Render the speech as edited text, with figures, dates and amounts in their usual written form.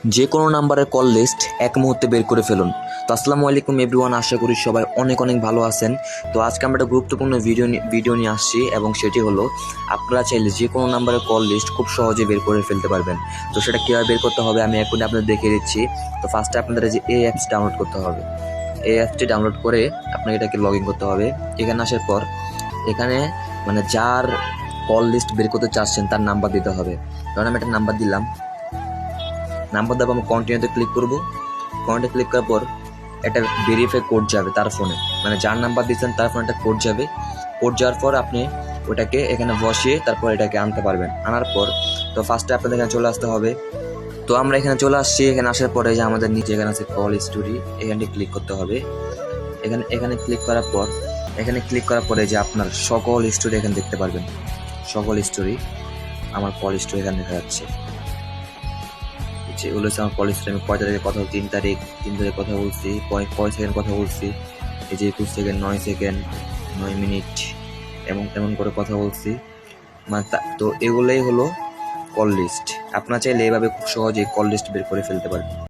যে কোনো নাম্বারের কল লিস্ট এক মুহূর্তে বের করে ফেলুন। তো আসসালামু আলাইকুম এভরিওয়ান, আশা করি সবাই অনেক ভালো আছেন। তো আজকে আমরা একটা গুরুত্বপূর্ণ ভিডিও নিয়ে আসছি, এবং সেটি হলো আপনারা চাইলে যে কোনো নাম্বারের কল লিস্ট খুব সহজে বের করে ফেলতে পারবেন। তো সেটা কীভাবে বের করতে হবে আমি এখনই আপনাদের দেখিয়ে দিচ্ছি। তো ফার্স্টে আপনাদের যে এই অ্যাপস ডাউনলোড করতে হবে। এই অ্যাপসটি ডাউনলোড করে আপনাকে এটাকে লগ ইন করতে হবে। এখানে আসার পর এখানে যার কল লিস্ট বের করতে চাচ্ছেন তার নাম্বার দিতে হবে। কারণ আমি একটা নাম্বার দিলাম, নাম্বার দেবো, আমি কন্টিনিউতে ক্লিক করবো। কন্টিনিউ ক্লিক করার পর একটা ভেরিফাই কোড যাবে তার ফোনে, যার নাম্বার দিচ্ছেন তার ফোনে একটা কোড যাবে। কোড যাওয়ার পর আপনি ওটাকে এখানে বসিয়ে তারপর এটাকে আনতে পারবেন। আনার পর তো ফার্স্টে আপনাদের এখানে চলে আসতে হবে। তো আমরা এখানে চলে আসছি। এখানে আসার পরে যে আমাদের নিচে এখানে আছে কল স্টোরি, এখানে ক্লিক করতে হবে। এখানে ক্লিক করার পরে যে আপনার সকল স্টোরি এখানে দেখতে পারবেন। সকল স্টোরি, আমার কল স্টোরি এখানে দেখা যাচ্ছে। এগুলো হচ্ছে আমার কল স্টোরি। আমি কয় তারিখে কথা বলছি, 3 তারিখ কথা বলছি, কয় সেকেন্ড কথা বলছি, এই যে 21 সেকেন্ড, 9 সেকেন্ড, 9 মিনিট, এমন করে কথা বলছি। তো এগুলোই হলো কল লিস্ট। আপনারা চাইলে এভাবে খুব সহজেই কল লিস্ট বের করে ফেলতে পারেন।